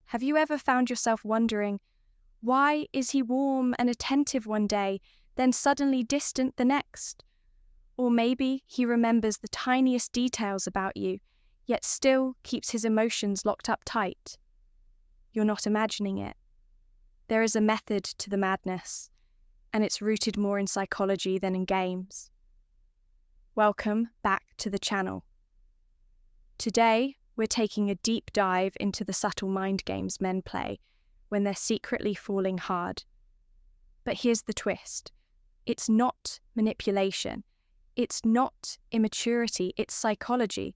Have you ever found yourself wondering, why is he warm and attentive one day, then suddenly distant the next? Or maybe he remembers the tiniest details about you, yet still keeps his emotions locked up tight. You're not imagining it. There is a method to the madness, and it's rooted more in psychology than in games. Welcome back to the channel. Today, we're taking a deep dive into the subtle mind games men play when they're secretly falling hard. But here's the twist. It's not manipulation. It's not immaturity. It's psychology.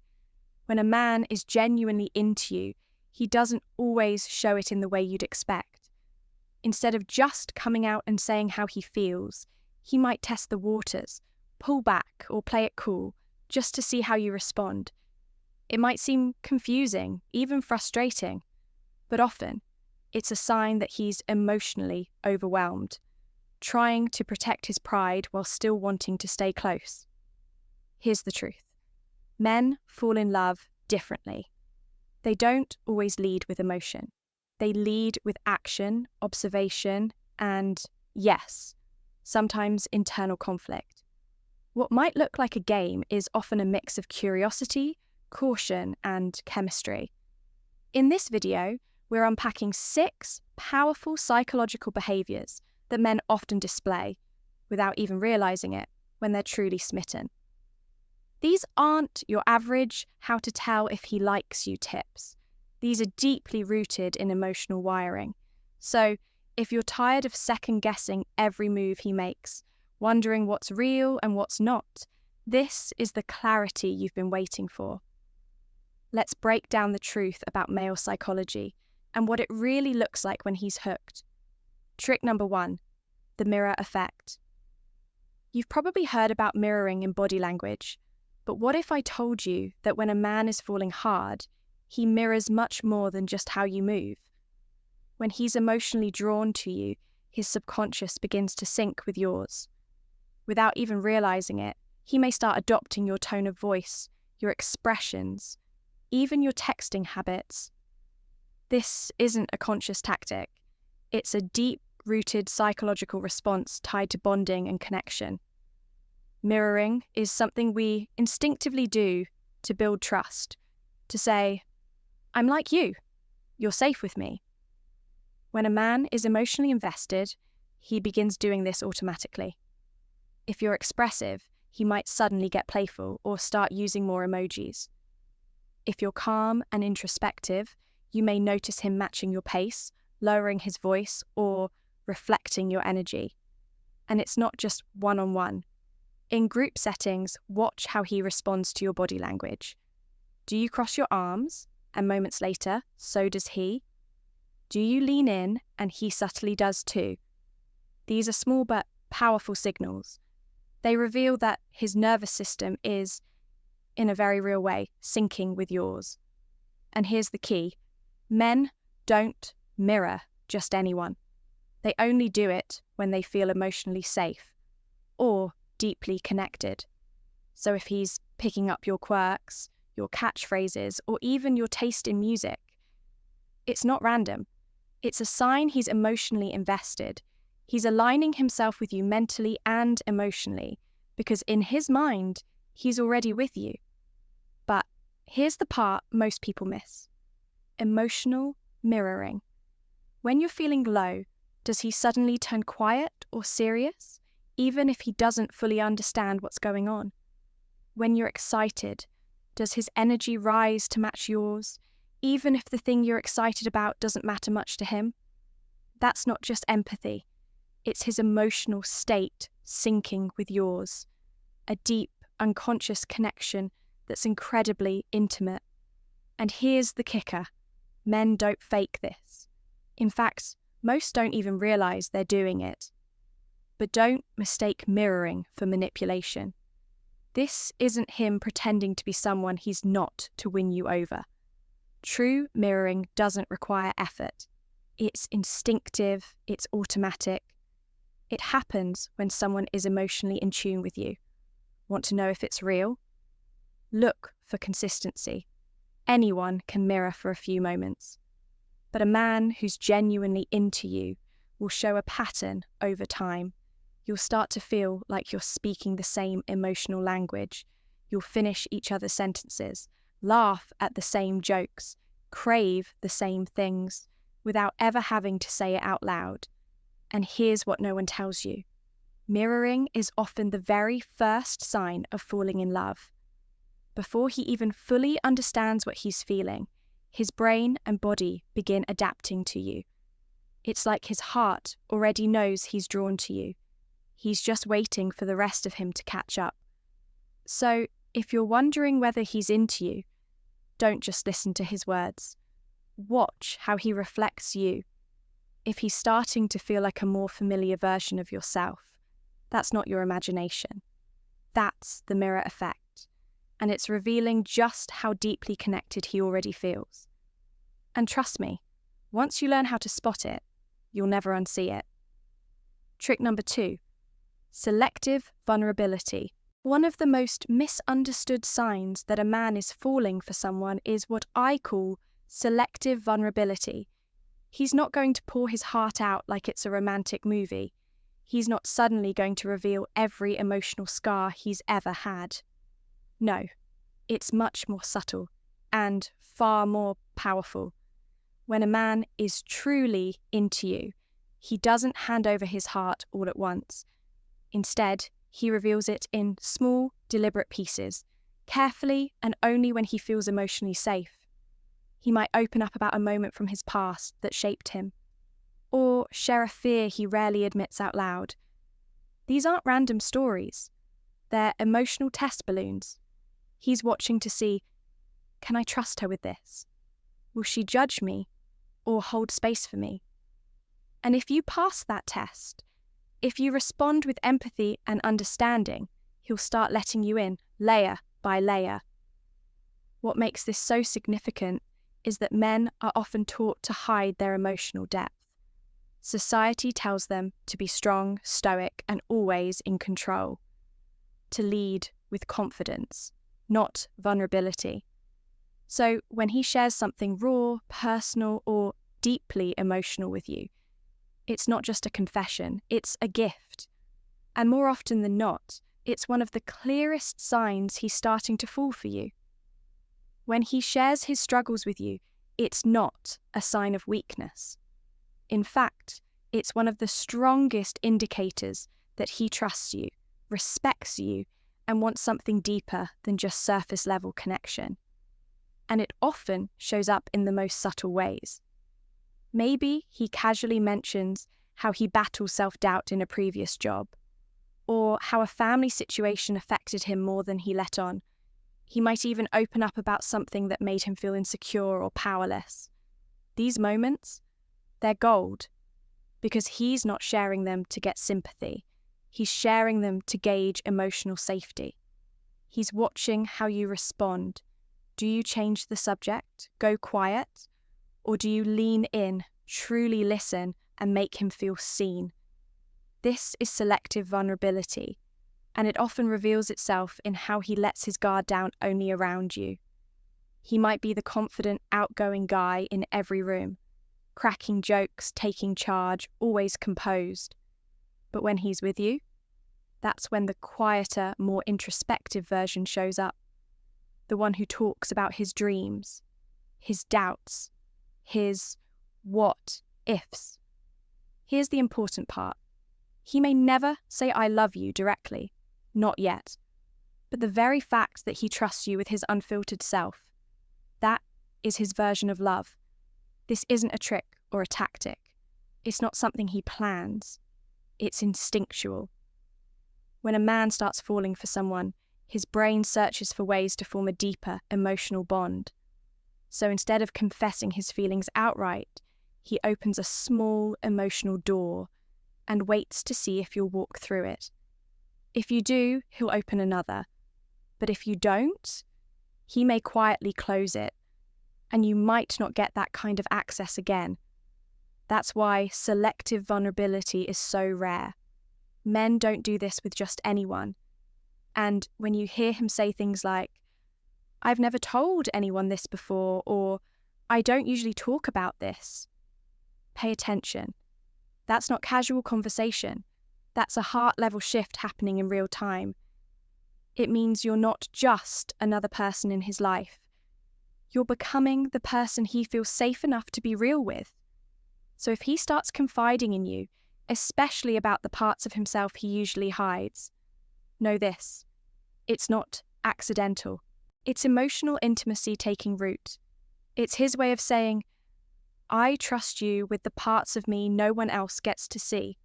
When a man is genuinely into you, he doesn't always show it in the way you'd expect. Instead of just coming out and saying how he feels, he might test the waters, pull back or play it cool, just to see how you respond. It might seem confusing, even frustrating, but often it's a sign that he's emotionally overwhelmed, trying to protect his pride while still wanting to stay close. Here's the truth. Men fall in love differently. They don't always lead with emotion. They lead with action, observation, and, yes, sometimes internal conflict. What might look like a game is often a mix of curiosity, caution, and chemistry. In this video, we're unpacking 6 powerful psychological behaviours that men often display, without even realising it, when they're truly smitten. These aren't your average how to tell if he likes you tips. These are deeply rooted in emotional wiring. So, if you're tired of second-guessing every move he makes, wondering what's real and what's not, this is the clarity you've been waiting for. Let's break down the truth about male psychology and what it really looks like when he's hooked. Trick number 1, the mirror effect. You've probably heard about mirroring in body language, but what if I told you that when a man is falling hard, he mirrors much more than just how you move? When he's emotionally drawn to you, his subconscious begins to sync with yours. Without even realizing it, he may start adopting your tone of voice, your expressions, even your texting habits. This isn't a conscious tactic. It's a deep-rooted psychological response tied to bonding and connection. Mirroring is something we instinctively do to build trust, to say, I'm like you, you're safe with me. When a man is emotionally invested, he begins doing this automatically. If you're expressive, he might suddenly get playful or start using more emojis. If you're calm and introspective, you may notice him matching your pace, lowering his voice, or reflecting your energy. And it's not just one-on-one. In group settings, watch how he responds to your body language. Do you cross your arms, and moments later, so does he? Do you lean in, and he subtly does too? These are small but powerful signals. They reveal that his nervous system is, in a very real way, syncing with yours. And here's the key. Men don't mirror just anyone. They only do it when they feel emotionally safe or deeply connected. So if he's picking up your quirks, your catchphrases, or even your taste in music, it's not random. It's a sign he's emotionally invested. He's aligning himself with you mentally and emotionally, because in his mind, he's already with you. But here's the part most people miss. Emotional mirroring. When you're feeling low, does he suddenly turn quiet or serious, even if he doesn't fully understand what's going on? When you're excited, does his energy rise to match yours, even if the thing you're excited about doesn't matter much to him? That's not just empathy. It's his emotional state syncing with yours. A deep, unconscious connection that's incredibly intimate. And here's the kicker. Men don't fake this. In fact, most don't even realize they're doing it. But don't mistake mirroring for manipulation. This isn't him pretending to be someone he's not to win you over. True mirroring doesn't require effort. It's instinctive, it's automatic. It happens when someone is emotionally in tune with you. Want to know if it's real? Look for consistency. Anyone can mirror for a few moments. But a man who's genuinely into you will show a pattern over time. You'll start to feel like you're speaking the same emotional language. You'll finish each other's sentences, laugh at the same jokes, crave the same things, without ever having to say it out loud. And here's what no one tells you. Mirroring is often the very first sign of falling in love. Before he even fully understands what he's feeling, his brain and body begin adapting to you. It's like his heart already knows he's drawn to you. He's just waiting for the rest of him to catch up. So, if you're wondering whether he's into you, don't just listen to his words. Watch how he reflects you. If he's starting to feel like a more familiar version of yourself, that's not your imagination. That's the mirror effect. And it's revealing just how deeply connected he already feels. And trust me, once you learn how to spot it, you'll never unsee it. Trick number 2, selective vulnerability. One of the most misunderstood signs that a man is falling for someone is what I call selective vulnerability. He's not going to pour his heart out like it's a romantic movie. He's not suddenly going to reveal every emotional scar he's ever had. No, it's much more subtle and far more powerful. When a man is truly into you, he doesn't hand over his heart all at once. Instead, he reveals it in small, deliberate pieces, carefully and only when he feels emotionally safe. He might open up about a moment from his past that shaped him, or share a fear he rarely admits out loud. These aren't random stories. They're emotional test balloons. He's watching to see, can I trust her with this? Will she judge me or hold space for me? And if you pass that test, if you respond with empathy and understanding, he'll start letting you in, layer by layer. What makes this so significant is that men are often taught to hide their emotional depth. Society tells them to be strong, stoic, and always in control, to lead with confidence, not vulnerability. So when he shares something raw, personal, or deeply emotional with you, it's not just a confession, it's a gift. And more often than not, it's one of the clearest signs he's starting to fall for you. When he shares his struggles with you, it's not a sign of weakness. In fact, it's one of the strongest indicators that he trusts you, respects you, and wants something deeper than just surface-level connection. And it often shows up in the most subtle ways. Maybe he casually mentions how he battles self-doubt in a previous job, or how a family situation affected him more than he let on. He might even open up about something that made him feel insecure or powerless. These moments, they're gold, because he's not sharing them to get sympathy. He's sharing them to gauge emotional safety. He's watching how you respond. Do you change the subject, go quiet, or do you lean in, truly listen, and make him feel seen? This is selective vulnerability, and it often reveals itself in how he lets his guard down only around you. He might be the confident, outgoing guy in every room, cracking jokes, taking charge, always composed. But when he's with you, that's when the quieter, more introspective version shows up. The one who talks about his dreams, his doubts, his what ifs. Here's the important part. He may never say I love you directly, not yet. But the very fact that he trusts you with his unfiltered self, that is his version of love. This isn't a trick or a tactic. It's not something he plans. It's instinctual. When a man starts falling for someone, his brain searches for ways to form a deeper emotional bond. So instead of confessing his feelings outright, he opens a small emotional door and waits to see if you'll walk through it. If you do, he'll open another. But if you don't, he may quietly close it, and you might not get that kind of access again. That's why selective vulnerability is so rare. Men don't do this with just anyone. And when you hear him say things like, I've never told anyone this before, or I don't usually talk about this. Pay attention. That's not casual conversation. That's a heart-level shift happening in real time. It means you're not just another person in his life. You're becoming the person he feels safe enough to be real with. So if he starts confiding in you, especially about the parts of himself he usually hides, know this: it's not accidental. It's emotional intimacy taking root. It's his way of saying, I trust you with the parts of me no one else gets to see.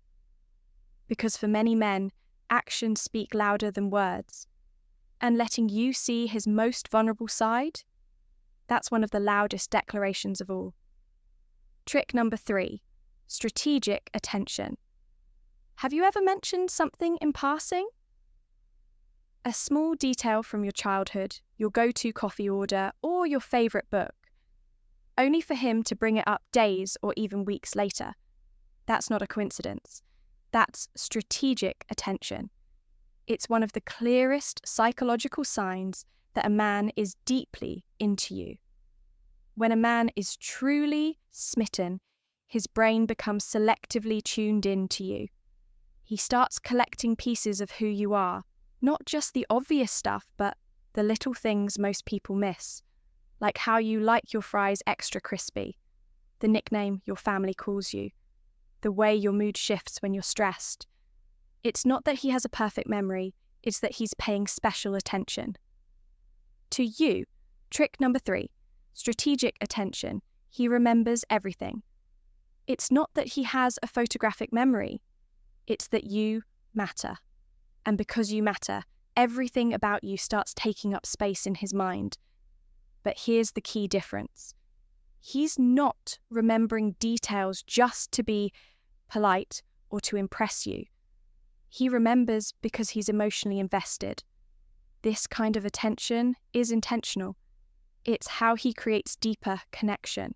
Because for many men, actions speak louder than words. And letting you see his most vulnerable side, that's one of the loudest declarations of all. Trick number 3, strategic attention. Have you ever mentioned something in passing? A small detail from your childhood, your go-to coffee order, or your favourite book, only for him to bring it up days or even weeks later. That's not a coincidence. That's strategic attention. It's one of the clearest psychological signs that a man is deeply into you. When a man is truly smitten, his brain becomes selectively tuned in to you. He starts collecting pieces of who you are, not just the obvious stuff, but the little things most people miss, like how you like your fries extra crispy, the nickname your family calls you, the way your mood shifts when you're stressed. It's not that he has a perfect memory, it's that he's paying special attention. To you, trick number 3, strategic attention. He remembers everything. It's not that he has a photographic memory, it's that you matter. And because you matter, everything about you starts taking up space in his mind. But here's the key difference. He's not remembering details just to be polite or to impress you. He remembers because he's emotionally invested. This kind of attention is intentional. It's how he creates deeper connection.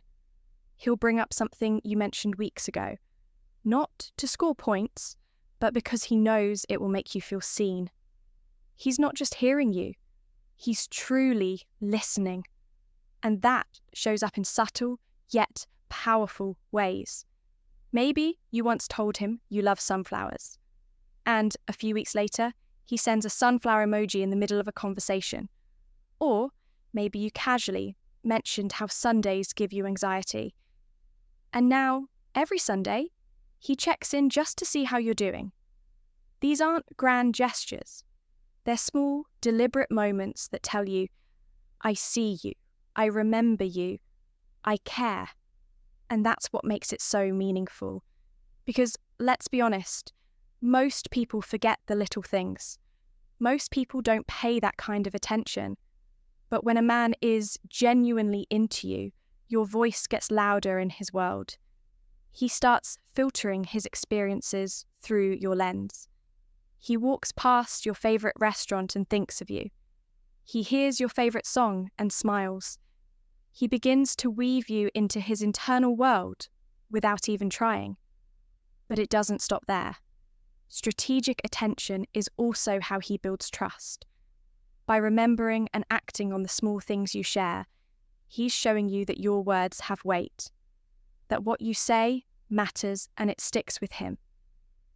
He'll bring up something you mentioned weeks ago, not to score points, but because he knows it will make you feel seen. He's not just hearing you, he's truly listening. And that shows up in subtle, yet powerful ways. Maybe you once told him you love sunflowers, and a few weeks later, he sends a sunflower emoji in the middle of a conversation. Or maybe you casually mentioned how Sundays give you anxiety. And now, every Sunday, he checks in just to see how you're doing. These aren't grand gestures. They're small, deliberate moments that tell you, I see you, I remember you, I care. And that's what makes it so meaningful. Because, let's be honest, most people forget the little things. Most people don't pay that kind of attention. But when a man is genuinely into you, your voice gets louder in his world. He starts filtering his experiences through your lens. He walks past your favourite restaurant and thinks of you. He hears your favourite song and smiles. He begins to weave you into his internal world without even trying. But it doesn't stop there. Strategic attention is also how he builds trust. By remembering and acting on the small things you share, he's showing you that your words have weight, that what you say matters and it sticks with him.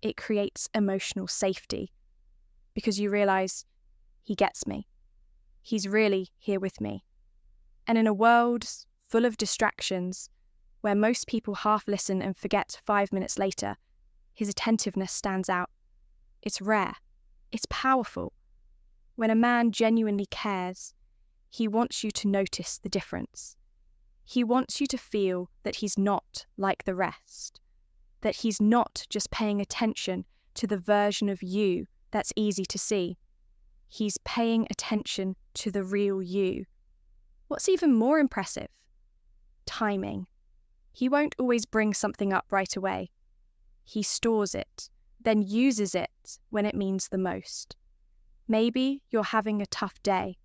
It creates emotional safety because you realise he gets me. He's really here with me. And in a world full of distractions, where most people half listen and forget 5 minutes later, his attentiveness stands out. It's rare. It's powerful. When a man genuinely cares, he wants you to notice the difference. He wants you to feel that he's not like the rest, that he's not just paying attention to the version of you that's easy to see. He's paying attention to the real you. What's even more impressive? Timing. He won't always bring something up right away. He stores it, then uses it when it means the most. Maybe you're having a tough day,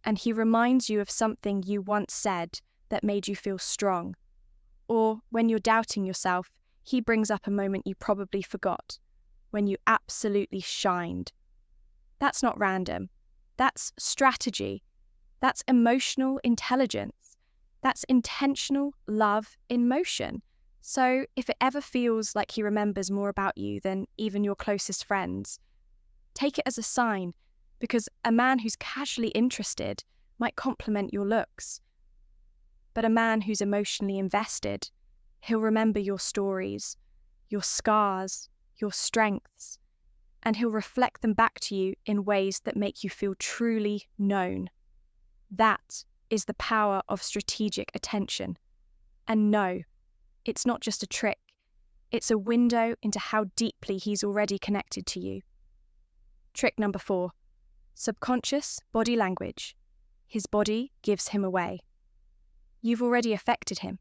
and he reminds you of something you once said that made you feel strong. Or when you're doubting yourself, he brings up a moment you probably forgot, when you absolutely shined. That's not random. That's strategy. That's emotional intelligence. That's intentional love in motion. So if it ever feels like he remembers more about you than even your closest friends, take it as a sign, because a man who's casually interested might compliment your looks. But a man who's emotionally invested, he'll remember your stories, your scars, your strengths, and he'll reflect them back to you in ways that make you feel truly known. That is the power of strategic attention. And no, it's not just a trick. It's a window into how deeply he's already connected to you. Trick number 4, subconscious body language. His body gives him away. You've already affected him,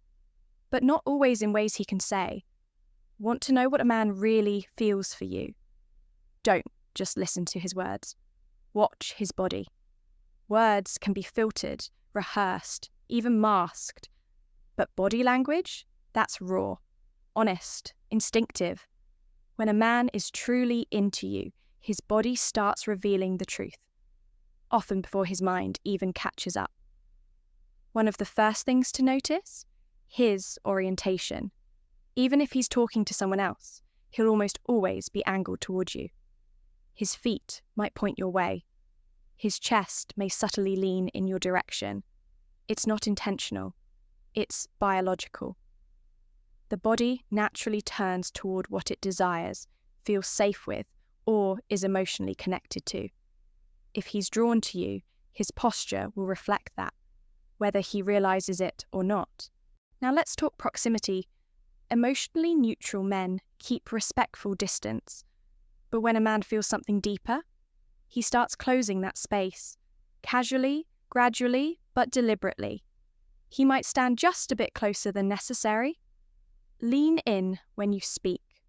but not always in ways he can say. Want to know what a man really feels for you? Don't just listen to his words. Watch his body. Words can be filtered, rehearsed, even masked. But body language? That's raw, honest, instinctive. When a man is truly into you, his body starts revealing the truth, often before his mind even catches up. One of the first things to notice? His orientation. Even if he's talking to someone else, he'll almost always be angled towards you. His feet might point your way. His chest may subtly lean in your direction. It's not intentional. It's biological. The body naturally turns toward what it desires, feels safe with, or is emotionally connected to. If he's drawn to you, his posture will reflect that, whether he realizes it or not. Now let's talk proximity. Emotionally neutral men keep respectful distance, but when a man feels something deeper, he starts closing that space, casually, gradually, but deliberately. He might stand just a bit closer than necessary. Lean in when you speak.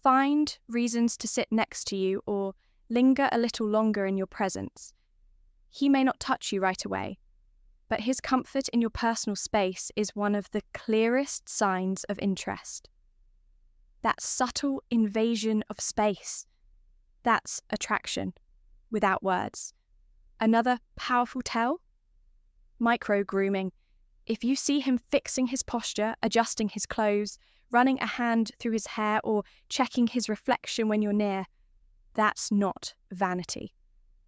Find reasons to sit next to you or linger a little longer in your presence. He may not touch you right away, but his comfort in your personal space is one of the clearest signs of interest. That subtle invasion of space, that's attraction, without words. Another powerful tell? Micro-grooming. If you see him fixing his posture, adjusting his clothes, running a hand through his hair, or checking his reflection when you're near, that's not vanity.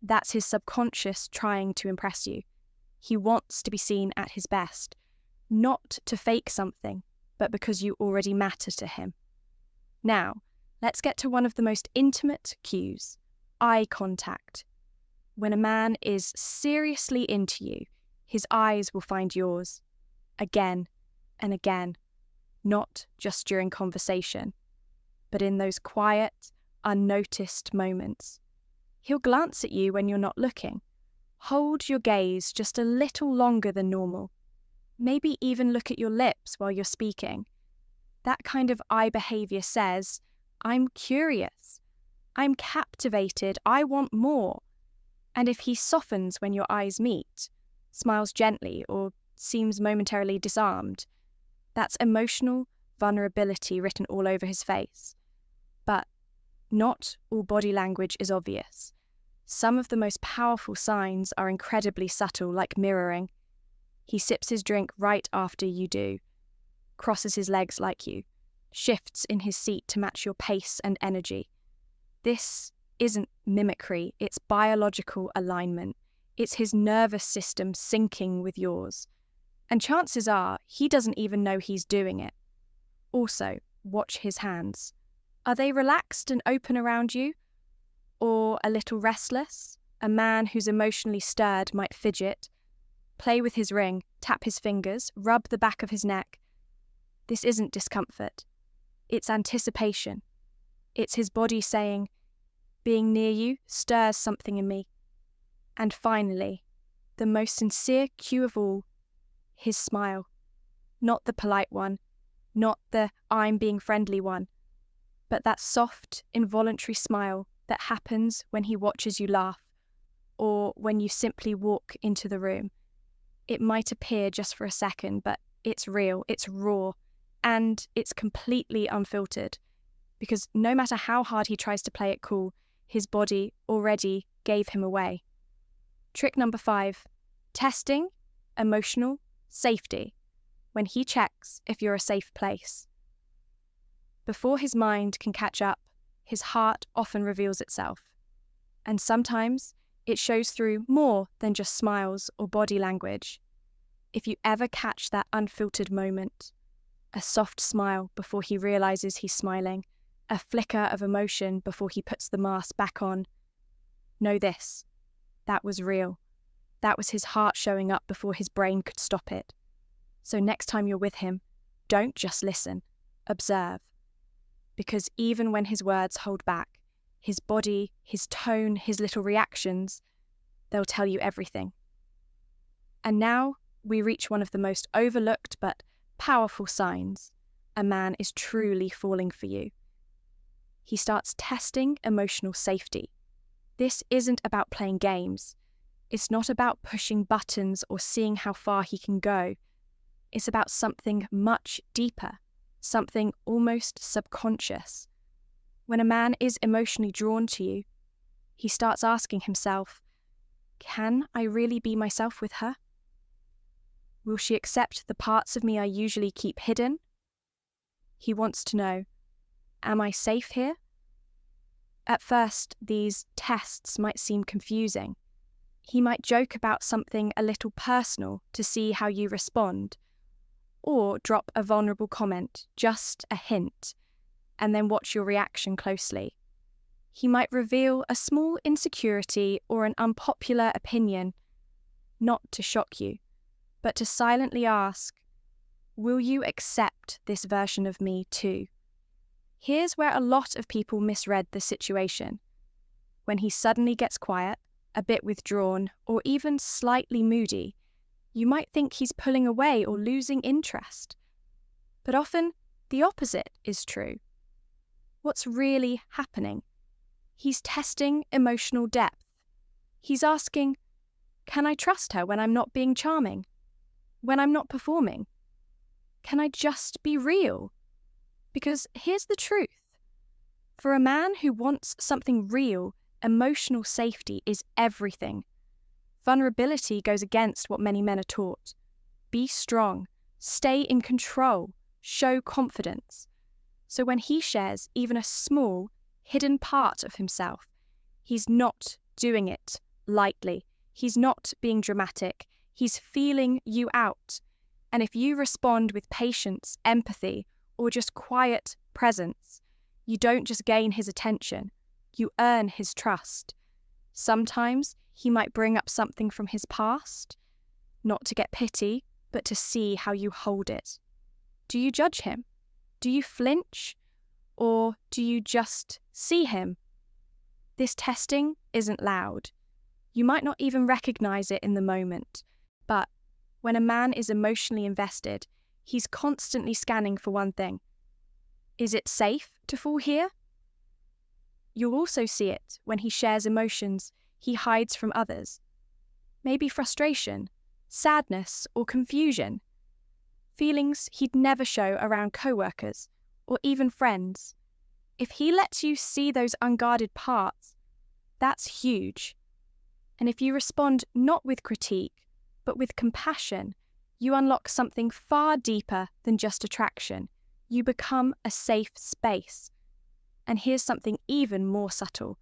That's his subconscious trying to impress you. He wants to be seen at his best, not to fake something, but because you already matter to him. Now, let's get to one of the most intimate cues, eye contact. When a man is seriously into you, his eyes will find yours, again and again, not just during conversation, but in those quiet, unnoticed moments. He'll glance at you when you're not looking. Hold your gaze just a little longer than normal. Maybe even look at your lips while you're speaking. That kind of eye behavior says, I'm curious, I'm captivated, I want more. And if he softens when your eyes meet, smiles gently, or seems momentarily disarmed, that's emotional vulnerability written all over his face. But not all body language is obvious. Some of the most powerful signs are incredibly subtle, like mirroring. He sips his drink right after you do, crosses his legs like you, shifts in his seat to match your pace and energy. This isn't mimicry, it's biological alignment. It's his nervous system syncing with yours. And chances are, he doesn't even know he's doing it. Also, watch his hands. Are they relaxed and open around you? Or a little restless? A man who's emotionally stirred might fidget, play with his ring, tap his fingers, rub the back of his neck. This isn't discomfort. It's anticipation. It's his body saying, being near you stirs something in me. And finally, the most sincere cue of all, his smile. Not the polite one, not the I'm being friendly one, but that soft, involuntary smile that happens when he watches you laugh, or when you simply walk into the room. It might appear just for a second, but it's real, it's raw, and it's completely unfiltered, because no matter how hard he tries to play it cool, his body already gave him away. Trick number 5, testing emotional safety, when he checks if you're a safe place. Before his mind can catch up, his heart often reveals itself. And sometimes it shows through more than just smiles or body language. If you ever catch that unfiltered moment, a soft smile before he realizes he's smiling, a flicker of emotion before he puts the mask back on, know this, that was real. That was his heart showing up before his brain could stop it. So next time you're with him, don't just listen, observe. Because even when his words hold back, his body, his tone, his little reactions, they'll tell you everything. And now we reach one of the most overlooked but powerful signs a man is truly falling for you. He starts testing emotional safety. This isn't about playing games. It's not about pushing buttons or seeing how far he can go. It's about something much deeper, something almost subconscious. When a man is emotionally drawn to you, he starts asking himself, can I really be myself with her? Will she accept the parts of me I usually keep hidden? He wants to know, am I safe here? At first, these tests might seem confusing. He might joke about something a little personal to see how you respond, or drop a vulnerable comment, just a hint, and then watch your reaction closely. He might reveal a small insecurity or an unpopular opinion, not to shock you, but to silently ask, will you accept this version of me too? Here's where a lot of people misread the situation. When he suddenly gets quiet, a bit withdrawn, or even slightly moody, you might think he's pulling away or losing interest. But often, the opposite is true. What's really happening? He's testing emotional depth. He's asking, can I trust her when I'm not being charming? When I'm not performing? Can I just be real? Because here's the truth. For a man who wants something real, emotional safety is everything. Vulnerability goes against what many men are taught. Be strong, stay in control, show confidence. So when he shares even a small, hidden part of himself, he's not doing it lightly. He's not being dramatic. He's feeling you out. And if you respond with patience, empathy, or just quiet presence, you don't just gain his attention, you earn his trust. Sometimes he might bring up something from his past, not to get pity, but to see how you hold it. Do you judge him? Do you flinch? Or do you just see him? This testing isn't loud. You might not even recognize it in the moment, but when a man is emotionally invested, he's constantly scanning for one thing. Is it safe to fall here? You'll also see it when he shares emotions he hides from others. Maybe frustration, sadness, or confusion. Feelings he'd never show around co-workers or even friends. If he lets you see those unguarded parts, that's huge. And if you respond not with critique, but with compassion, you unlock something far deeper than just attraction. You become a safe space. And here's something even more subtle.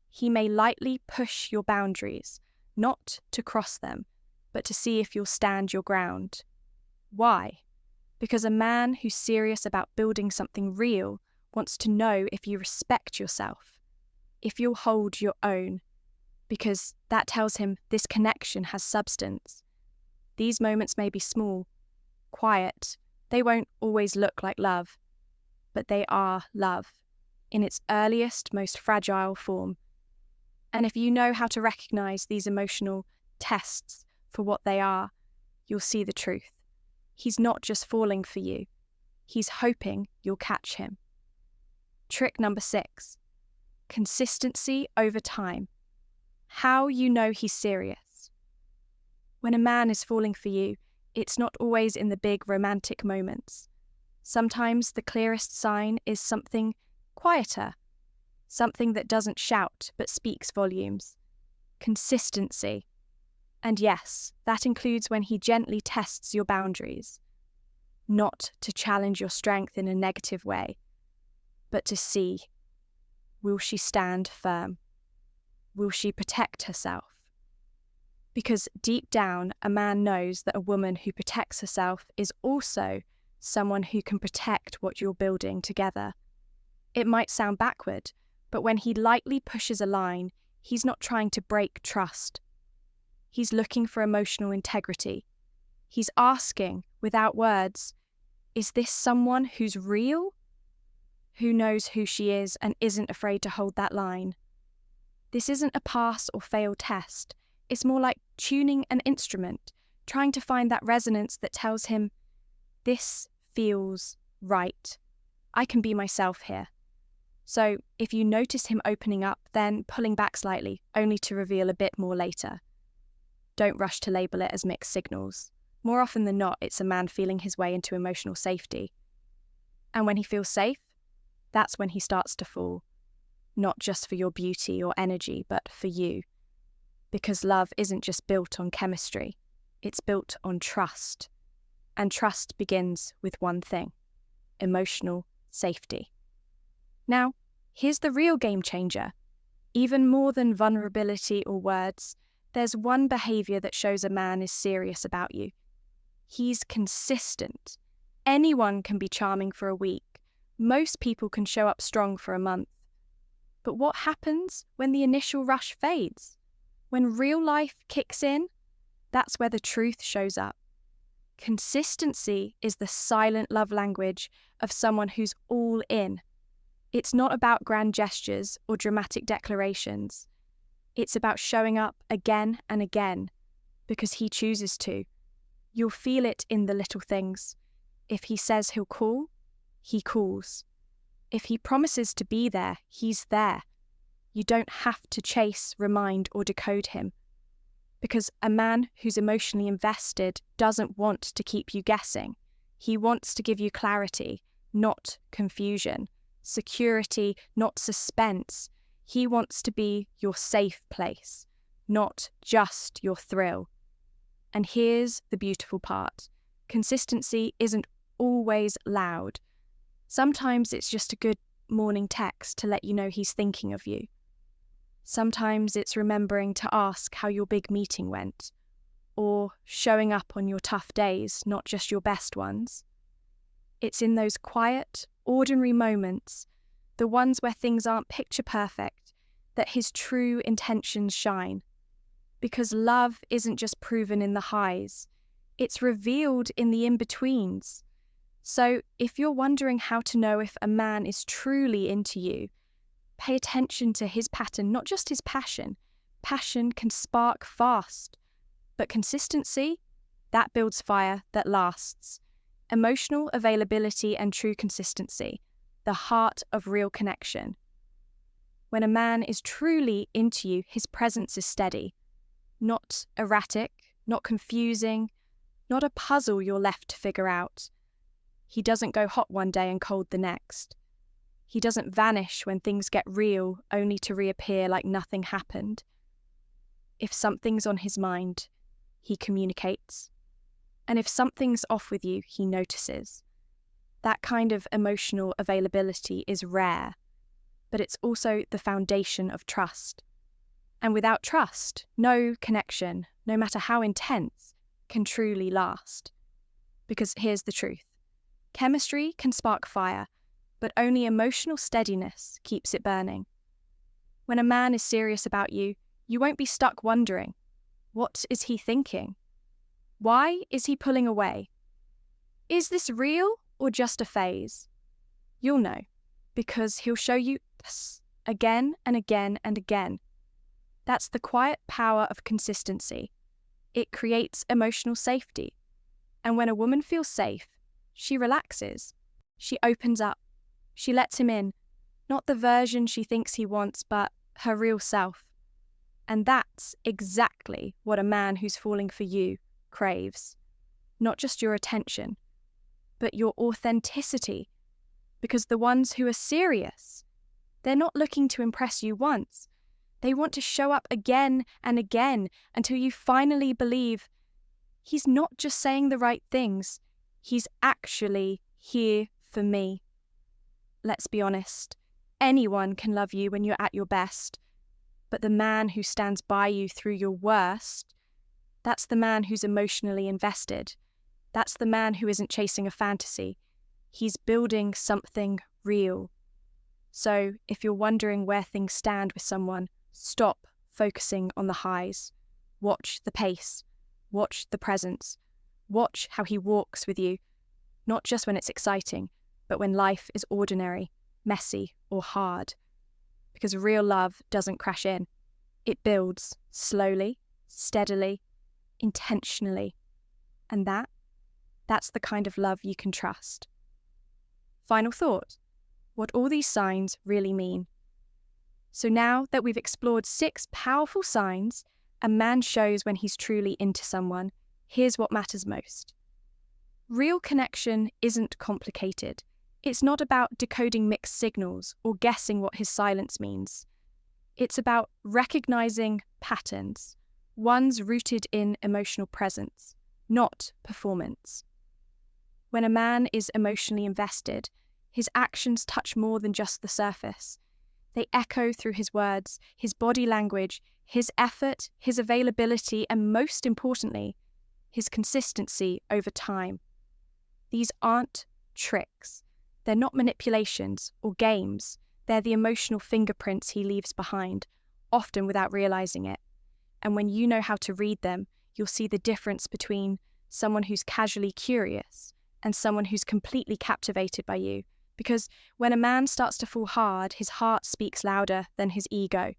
He may lightly push your boundaries, not to cross them, but to see if you'll stand your ground. Why? Because a man who's serious about building something real wants to know if you respect yourself, if you'll hold your own, because that tells him this connection has substance. These moments may be small, quiet, they won't always look like love, but they are love, in its earliest, most fragile form. And if you know how to recognize these emotional tests for what they are, you'll see the truth. He's not just falling for you, he's hoping you'll catch him. Trick number 6, consistency over time. How you know he's serious. When a man is falling for you, it's not always in the big romantic moments. Sometimes the clearest sign is something quieter, something that doesn't shout but speaks volumes. Consistency. And yes, that includes when he gently tests your boundaries, not to challenge your strength in a negative way, but to see, will she stand firm? Will she protect herself? Because deep down, a man knows that a woman who protects herself is also someone who can protect what you're building together. It might sound backward, but when he lightly pushes a line, he's not trying to break trust. He's looking for emotional integrity. He's asking, without words, is this someone who's real? Who knows who she is and isn't afraid to hold that line? This isn't a pass or fail test. It's more like tuning an instrument, trying to find that resonance that tells him, this feels right. I can be myself here. So if you notice him opening up, then pulling back slightly, only to reveal a bit more later. Don't rush to label it as mixed signals. More often than not, it's a man feeling his way into emotional safety. And when he feels safe, that's when he starts to fall. Not just for your beauty or energy, but for you. Because love isn't just built on chemistry, it's built on trust. And trust begins with one thing: emotional safety. Now, here's the real game changer. Even more than vulnerability or words, there's one behavior that shows a man is serious about you. He's consistent. Anyone can be charming for a week. Most people can show up strong for a month. But what happens when the initial rush fades? When real life kicks in, that's where the truth shows up. Consistency is the silent love language of someone who's all in. It's not about grand gestures or dramatic declarations. It's about showing up again and again because he chooses to. You'll feel it in the little things. If he says he'll call, he calls. If he promises to be there, he's there. You don't have to chase, remind, or decode him. Because a man who's emotionally invested doesn't want to keep you guessing. He wants to give you clarity, not confusion. Security, not suspense. He wants to be your safe place, not just your thrill. And here's the beautiful part. Consistency isn't always loud. Sometimes it's just a good morning text to let you know he's thinking of you. Sometimes it's remembering to ask how your big meeting went, or showing up on your tough days, not just your best ones. It's in those quiet, ordinary moments, the ones where things aren't picture perfect, that his true intentions shine. Because love isn't just proven in the highs, it's revealed in the in-betweens. So if you're wondering how to know if a man is truly into you, pay attention to his pattern, not just his passion. Passion can spark fast, but consistency, that builds fire that lasts. Emotional availability and true consistency, the heart of real connection. When a man is truly into you, his presence is steady, not erratic, not confusing, not a puzzle you're left to figure out. He doesn't go hot one day and cold the next. He doesn't vanish when things get real, only to reappear like nothing happened. If something's on his mind, he communicates. And if something's off with you, he notices. That kind of emotional availability is rare, but it's also the foundation of trust. And without trust, no connection, no matter how intense, can truly last. Because here's the truth. Chemistry can spark fire, but only emotional steadiness keeps it burning. When a man is serious about you, you won't be stuck wondering, what is he thinking? Why is he pulling away? Is this real or just a phase? You'll know, because he'll show you this again and again and again. That's the quiet power of consistency. It creates emotional safety. And when a woman feels safe, she relaxes. She opens up. She lets him in, not the version she thinks he wants, but her real self. And that's exactly what a man who's falling for you craves. Not just your attention, but your authenticity. Because the ones who are serious, they're not looking to impress you once. They want to show up again and again until you finally believe he's not just saying the right things, he's actually here for me. Let's be honest, anyone can love you when you're at your best, but the man who stands by you through your worst, that's the man who's emotionally invested. That's the man who isn't chasing a fantasy. He's building something real. So if you're wondering where things stand with someone, stop focusing on the highs. Watch the pace. Watch the presence. Watch how he walks with you, not just when it's exciting, but when life is ordinary, messy, or hard. Because real love doesn't crash in. It builds slowly, steadily, intentionally. And that's the kind of love you can trust. Final thought, what all these signs really mean. So now that we've explored 6 powerful signs a man shows when he's truly into someone, here's what matters most. Real connection isn't complicated. It's not about decoding mixed signals or guessing what his silence means. It's about recognizing patterns, ones rooted in emotional presence, not performance. When a man is emotionally invested, his actions touch more than just the surface. They echo through his words, his body language, his effort, his availability, and most importantly, his consistency over time. These aren't tricks. They're not manipulations or games. They're the emotional fingerprints he leaves behind, often without realizing it. And when you know how to read them, you'll see the difference between someone who's casually curious and someone who's completely captivated by you. Because when a man starts to fall hard, his heart speaks louder than his ego.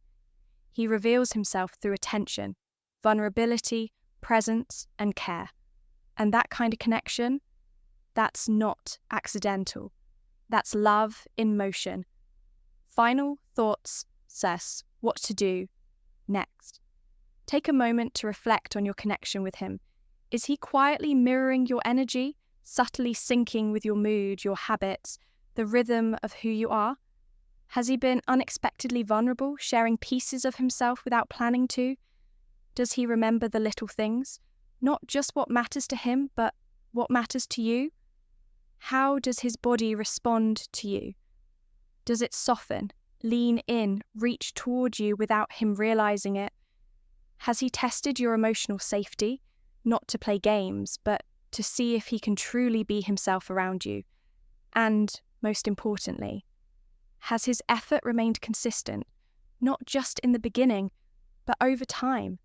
He reveals himself through attention, vulnerability, presence, and care. And that kind of connection, that's not accidental. That's love in motion. Final thoughts, Sess, what to do next. Take a moment to reflect on your connection with him. Is he quietly mirroring your energy, subtly syncing with your mood, your habits, the rhythm of who you are? Has he been unexpectedly vulnerable, sharing pieces of himself without planning to? Does he remember the little things? Not just what matters to him, but what matters to you? How does his body respond to you? Does it soften, lean in, reach toward you without him realizing it? Has he tested your emotional safety, not to play games, but to see if he can truly be himself around you? And, most importantly, has his effort remained consistent, not just in the beginning, but over time?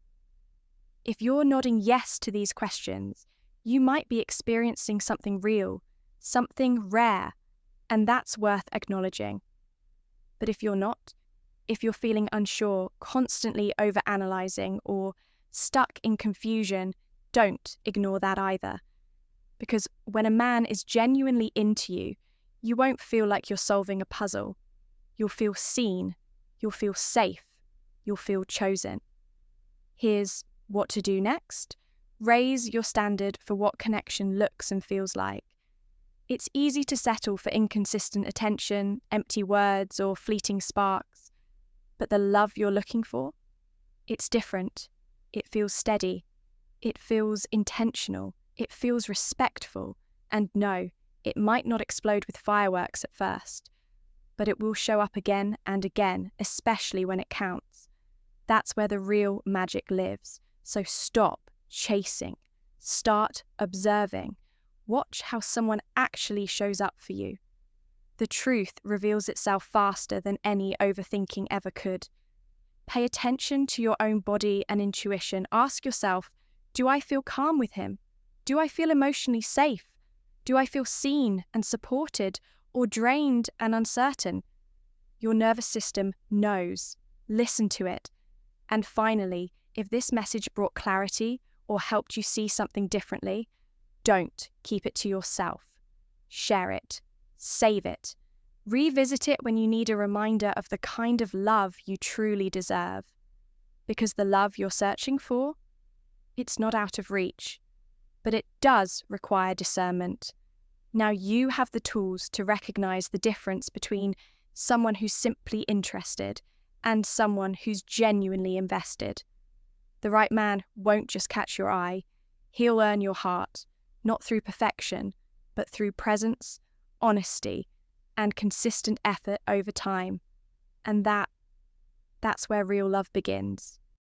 If you're nodding yes to these questions, you might be experiencing something real, something rare, and that's worth acknowledging. But if you're not, if you're feeling unsure, constantly overanalyzing, or stuck in confusion, don't ignore that either. Because when a man is genuinely into you, you won't feel like you're solving a puzzle. You'll feel seen, you'll feel safe, you'll feel chosen. Here's what to do next. Raise your standard for what connection looks and feels like. It's easy to settle for inconsistent attention, empty words, or fleeting sparks. But the love you're looking for? It's different. It feels steady. It feels intentional. It feels respectful. And no, it might not explode with fireworks at first, but it will show up again and again, especially when it counts. That's where the real magic lives. So stop chasing. Start observing. Watch how someone actually shows up for you. The truth reveals itself faster than any overthinking ever could. Pay attention to your own body and intuition. Ask yourself, do I feel calm with him? Do I feel emotionally safe? Do I feel seen and supported, or drained and uncertain? Your nervous system knows. Listen to it. And finally, if this message brought clarity or helped you see something differently, don't keep it to yourself. Share it. Save it. Revisit it when you need a reminder of the kind of love you truly deserve. Because the love you're searching for, it's not out of reach, but it does require discernment. Now you have the tools to recognize the difference between someone who's simply interested and someone who's genuinely invested. The right man won't just catch your eye, he'll earn your heart, not through perfection, but through presence, honesty, and consistent effort over time. And that's where real love begins.